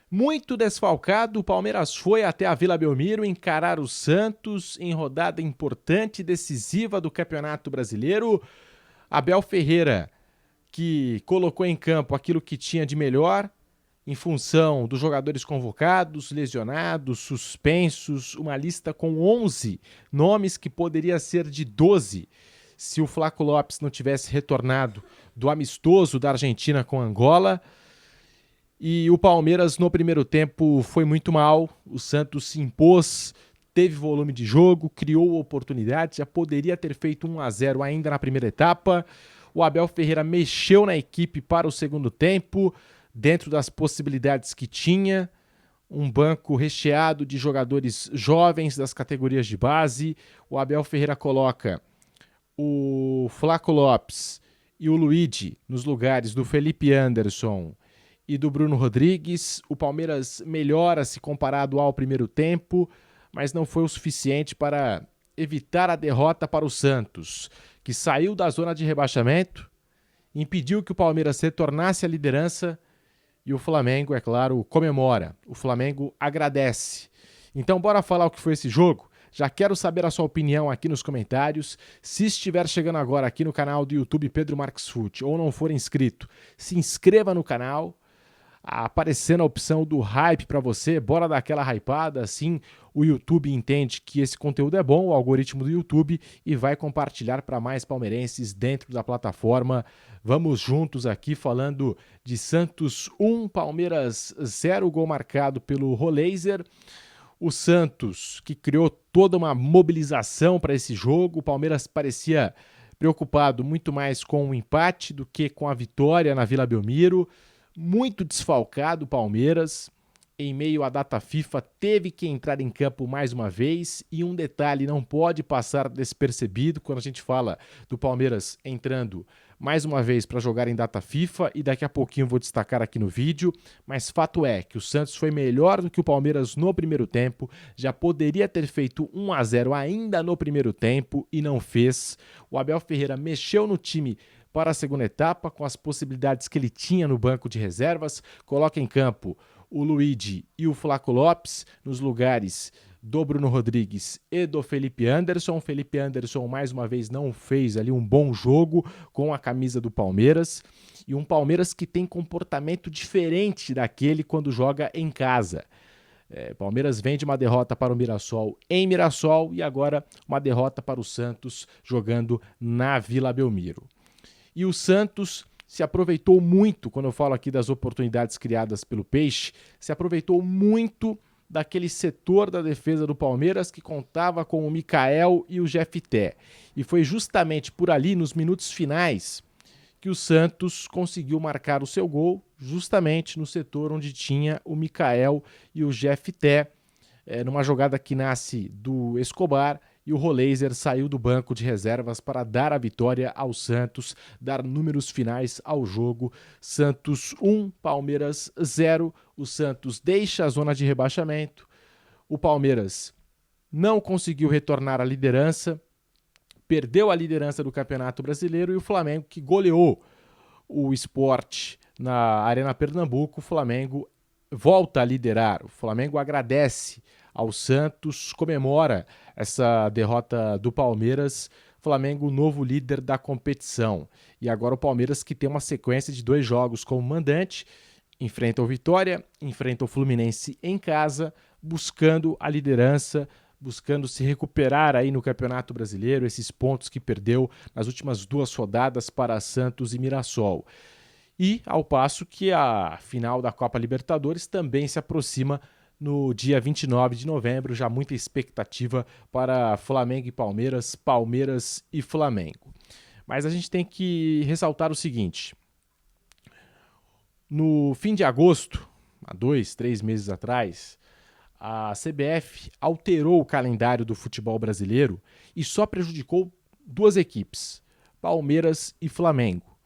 Muito desfalcado, o Palmeiras foi até a Vila Belmiro encarar o Santos em rodada importante e decisiva do Campeonato Brasileiro. Abel Ferreira, que colocou em campo aquilo que tinha de melhor, em função dos jogadores convocados, lesionados, suspensos, uma lista com 11 nomes que poderia ser de 12 se o Flaco Lopes não tivesse retornado do amistoso da Argentina com Angola. E o Palmeiras no primeiro tempo foi muito mal, o Santos se impôs, teve volume de jogo, criou oportunidades, já poderia ter feito 1-0 ainda na primeira etapa. O Abel Ferreira mexeu na equipe para o segundo tempo, dentro das possibilidades que tinha, um banco recheado de jogadores jovens das categorias de base. O Abel Ferreira coloca o Flaco Lopes e o Luigi nos lugares do Felipe Anderson e do Bruno Rodrigues. O Palmeiras melhora se comparado ao primeiro tempo, mas não foi o suficiente para evitar a derrota para o Santos, que saiu da zona de rebaixamento, impediu que o Palmeiras retornasse à liderança e o Flamengo, é claro, comemora. O Flamengo agradece. Então bora falar o que foi esse jogo? Já quero saber a sua opinião aqui nos comentários. Se estiver chegando agora aqui no canal do YouTube Pedro Marques Fute ou não for inscrito, se inscreva no canal, aparecendo a opção do hype para você, bora dar aquela hypada, assim o YouTube entende que esse conteúdo é bom, o algoritmo do YouTube, e vai compartilhar para mais palmeirenses dentro da plataforma. Vamos juntos aqui falando de Santos 1, Palmeiras 0, gol marcado pelo Roleiser. O Santos, que criou toda uma mobilização para esse jogo, o Palmeiras parecia preocupado muito mais com o empate do que com a vitória na Vila Belmiro. Muito desfalcado o Palmeiras, em meio à data FIFA, teve que entrar em campo mais uma vez, e um detalhe não pode passar despercebido quando a gente fala do Palmeiras entrando mais uma vez para jogar em data FIFA, e daqui a pouquinho eu vou destacar aqui no vídeo, mas fato é que o Santos foi melhor do que o Palmeiras no primeiro tempo, já poderia ter feito 1-0 ainda no primeiro tempo e não fez. O Abel Ferreira mexeu no time para a segunda etapa, com as possibilidades que ele tinha no banco de reservas, coloca em campo o Luigi e o Flaco Lopes nos lugares do Bruno Rodrigues e do Felipe Anderson. Felipe Anderson, mais uma vez, não fez ali um bom jogo com a camisa do Palmeiras, e um Palmeiras que tem comportamento diferente daquele quando joga em casa. Palmeiras vem de uma derrota para o Mirassol em Mirassol e agora uma derrota para o Santos jogando na Vila Belmiro. E o Santos se aproveitou muito, quando eu falo aqui das oportunidades criadas pelo Peixe, se aproveitou muito daquele setor da defesa do Palmeiras que contava com o Mikael e o Jefté. E foi justamente por ali, nos minutos finais, que o Santos conseguiu marcar o seu gol, justamente no setor onde tinha o Mikael e o Jefté, numa jogada que nasce do Escobar, e o Roleiser saiu do banco de reservas para dar a vitória ao Santos, dar números finais ao jogo. Santos 1, Palmeiras 0. O Santos deixa a zona de rebaixamento. O Palmeiras não conseguiu retornar à liderança, perdeu a liderança do Campeonato Brasileiro, e o Flamengo, que goleou o Sport na Arena Pernambuco, o Flamengo volta a liderar. O Flamengo agradece ao Santos, comemora essa derrota do Palmeiras. Flamengo, novo líder da competição. E agora o Palmeiras, que tem uma sequência de 2 jogos como mandante, enfrenta o Vitória, enfrenta o Fluminense em casa, buscando a liderança, buscando se recuperar aí no Campeonato Brasileiro, esses pontos que perdeu nas últimas 2 rodadas para Santos e Mirassol. E ao passo que a final da Copa Libertadores também se aproxima no dia 29 de novembro, já muita expectativa para Flamengo e Palmeiras, Palmeiras e Flamengo. Mas a gente tem que ressaltar o seguinte: no fim de agosto, há 2, 3 meses atrás, a CBF alterou o calendário do futebol brasileiro e só prejudicou 2 equipes, Palmeiras e Flamengo.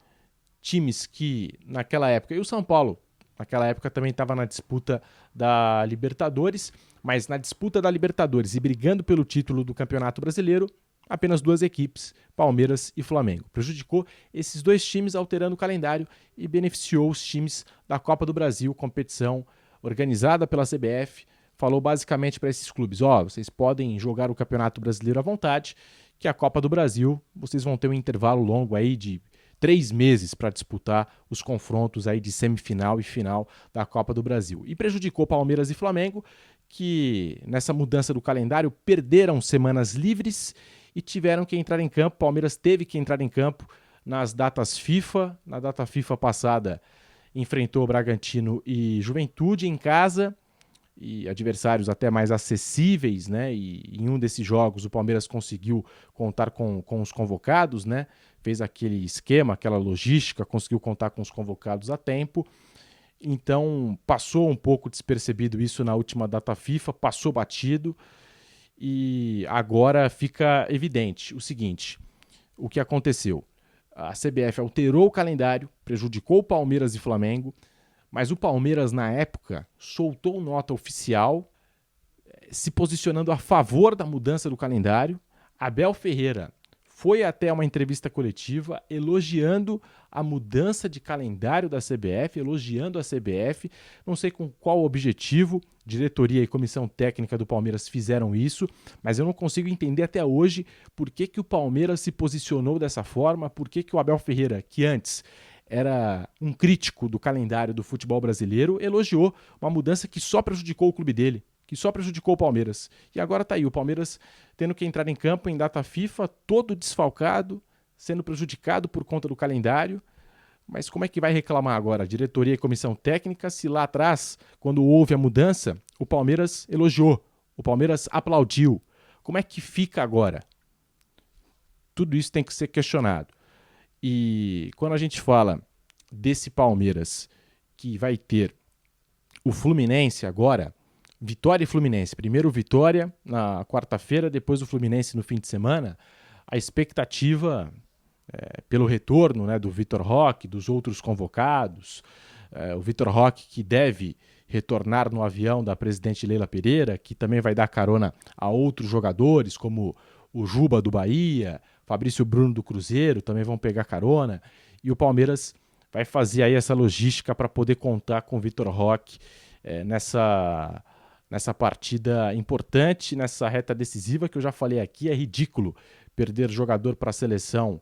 Times que naquela época, e o São Paulo naquela época também estava na disputa da Libertadores, mas na disputa da Libertadores e brigando pelo título do Campeonato Brasileiro, apenas 2 equipes, Palmeiras e Flamengo. Prejudicou esses 2 times alterando o calendário e beneficiou os times da Copa do Brasil, competição organizada pela CBF, falou basicamente para esses clubes: vocês podem jogar o Campeonato Brasileiro à vontade, que a Copa do Brasil, vocês vão ter um intervalo longo aí de 3 meses para disputar os confrontos aí de semifinal e final da Copa do Brasil. E prejudicou Palmeiras e Flamengo, que nessa mudança do calendário perderam semanas livres e tiveram que entrar em campo. Palmeiras teve que entrar em campo nas datas FIFA. Na data FIFA passada, enfrentou Bragantino e Juventude em casa, e adversários até mais acessíveis, né? E em um desses jogos o Palmeiras conseguiu contar com os convocados, né? Fez aquele esquema, aquela logística, conseguiu contar com os convocados a tempo. Então passou um pouco despercebido isso na última data FIFA, passou batido, e agora fica evidente o seguinte: o que aconteceu? A CBF alterou o calendário, prejudicou o Palmeiras e Flamengo, mas o Palmeiras, na época, soltou nota oficial se posicionando a favor da mudança do calendário. Abel Ferreira foi até uma entrevista coletiva elogiando a mudança de calendário da CBF, elogiando a CBF. Não sei com qual objetivo diretoria e comissão técnica do Palmeiras fizeram isso, mas eu não consigo entender até hoje por que o Palmeiras se posicionou dessa forma, por que o Abel Ferreira, que antes era um crítico do calendário do futebol brasileiro, elogiou uma mudança que só prejudicou o clube dele, que só prejudicou o Palmeiras. E agora tá aí, o Palmeiras tendo que entrar em campo em data FIFA, todo desfalcado, sendo prejudicado por conta do calendário. Mas como é que vai reclamar agora a diretoria e comissão técnica se lá atrás, quando houve a mudança, o Palmeiras elogiou, o Palmeiras aplaudiu? Como é que fica agora? Tudo isso tem que ser questionado. E quando a gente fala desse Palmeiras que vai ter o Fluminense agora, Vitória e Fluminense, primeiro Vitória na quarta-feira, depois o Fluminense no fim de semana, a expectativa pelo retorno, né, do Vitor Roque, dos outros convocados, o Vitor Roque que deve retornar no avião da presidente Leila Pereira, que também vai dar carona a outros jogadores como o Juba do Bahia, Fabrício Bruno do Cruzeiro, também vão pegar carona, e o Palmeiras vai fazer aí essa logística para poder contar com o Vitor Roque nessa partida importante, nessa reta decisiva que eu já falei aqui. É ridículo perder jogador para a seleção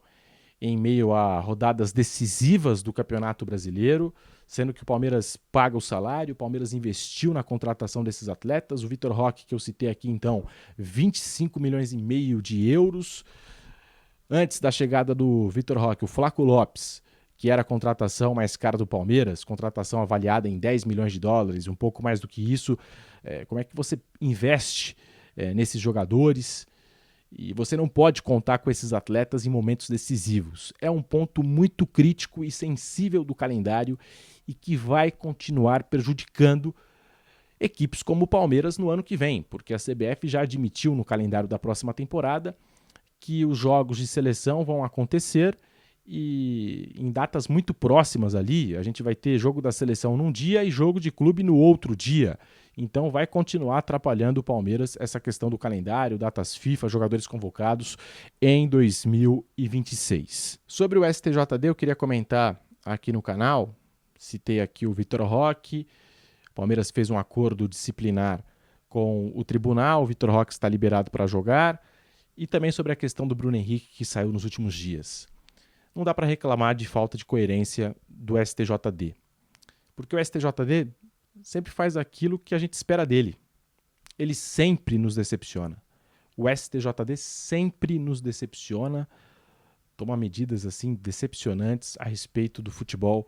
em meio a rodadas decisivas do Campeonato Brasileiro, sendo que o Palmeiras paga o salário, o Palmeiras investiu na contratação desses atletas. O Vitor Roque, que eu citei aqui, então, 25 milhões e meio de euros. Antes da chegada do Vitor Roque, o Flaco Lopes, que era a contratação mais cara do Palmeiras, contratação avaliada em 10 milhões de dólares, um pouco mais do que isso. Como é que você investe nesses jogadores? E você não pode contar com esses atletas em momentos decisivos. É um ponto muito crítico e sensível do calendário e que vai continuar prejudicando equipes como o Palmeiras no ano que vem, porque a CBF já admitiu no calendário da próxima temporada que os jogos de seleção vão acontecer e em datas muito próximas ali. A gente vai ter jogo da seleção num dia e jogo de clube no outro dia. Então vai continuar atrapalhando o Palmeiras essa questão do calendário, datas FIFA, jogadores convocados em 2026. Sobre o STJD, eu queria comentar aqui no canal, citei aqui o Vitor Roque. O Palmeiras fez um acordo disciplinar com o tribunal, o Vitor Roque está liberado para jogar. E também sobre a questão do Bruno Henrique, que saiu nos últimos dias. Não dá para reclamar de falta de coerência do STJD, porque o STJD sempre faz aquilo que a gente espera dele. Ele sempre nos decepciona. O STJD sempre nos decepciona, toma medidas assim decepcionantes a respeito do futebol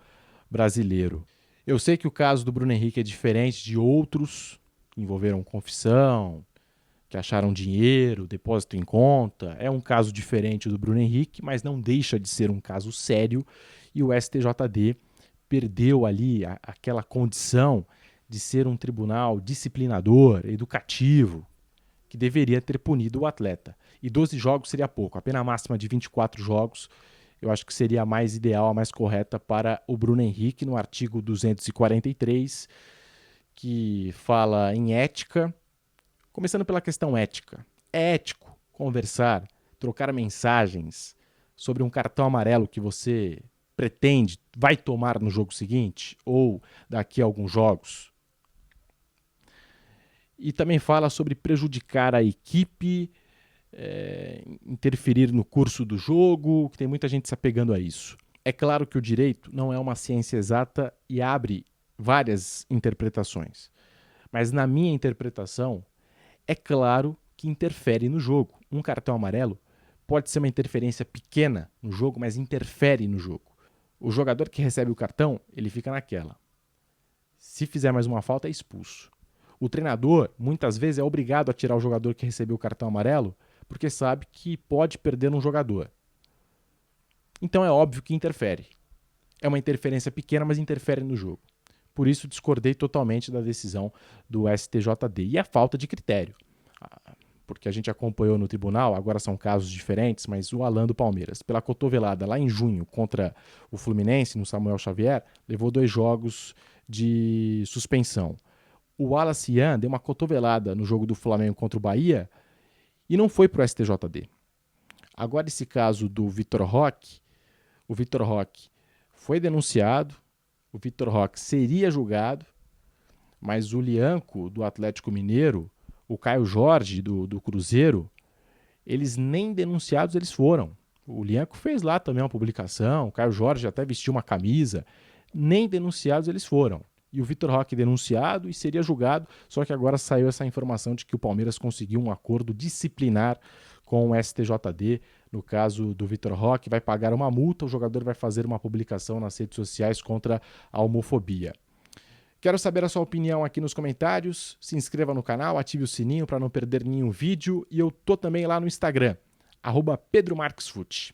brasileiro. Eu sei que o caso do Bruno Henrique é diferente de outros que envolveram confissão, que acharam dinheiro, depósito em conta. É um caso diferente do Bruno Henrique, mas não deixa de ser um caso sério, e o STJD perdeu ali aquela condição de ser um tribunal disciplinador, educativo, que deveria ter punido o atleta. E 12 jogos seria pouco, a pena máxima de 24 jogos eu acho que seria a mais ideal, a mais correta para o Bruno Henrique, no artigo 243, que fala em ética. Começando pela questão ética. É ético conversar, trocar mensagens sobre um cartão amarelo que você pretende, vai tomar no jogo seguinte ou daqui a alguns jogos? e também fala sobre prejudicar a equipe, interferir no curso do jogo, que tem muita gente se apegando a isso. É claro que o direito não é uma ciência exata e abre várias interpretações, mas na minha interpretação, é claro que interfere no jogo. Um cartão amarelo pode ser uma interferência pequena no jogo, mas interfere no jogo. O jogador que recebe o cartão, ele fica naquela. Se fizer mais uma falta, é expulso. O treinador, muitas vezes, é obrigado a tirar o jogador que recebeu o cartão amarelo, porque sabe que pode perder um jogador. Então é óbvio que interfere. É uma interferência pequena, mas interfere no jogo. Por isso discordei totalmente da decisão do STJD. E a falta de critério. Porque a gente acompanhou no tribunal, agora são casos diferentes, mas o Alan do Palmeiras, pela cotovelada lá em junho contra o Fluminense, no Samuel Xavier, levou 2 jogos de suspensão. O Wallace Yan deu uma cotovelada no jogo do Flamengo contra o Bahia e não foi para o STJD. Agora esse caso do Vitor Roque, o Vitor Roque foi denunciado, o Vitor Roque seria julgado, mas o Lianco, do Atlético Mineiro, o Caio Jorge, do Cruzeiro, eles nem denunciados eles foram. O Lianco fez lá também uma publicação, o Caio Jorge até vestiu uma camisa, nem denunciados eles foram. E o Vitor Roque denunciado e seria julgado, só que agora saiu essa informação de que o Palmeiras conseguiu um acordo disciplinar com o STJD. No caso do Vitor Roque, vai pagar uma multa, o jogador vai fazer uma publicação nas redes sociais contra a homofobia. Quero saber a sua opinião aqui nos comentários, se inscreva no canal, ative o sininho para não perder nenhum vídeo e eu tô também lá no Instagram, @PedroMarquesFute.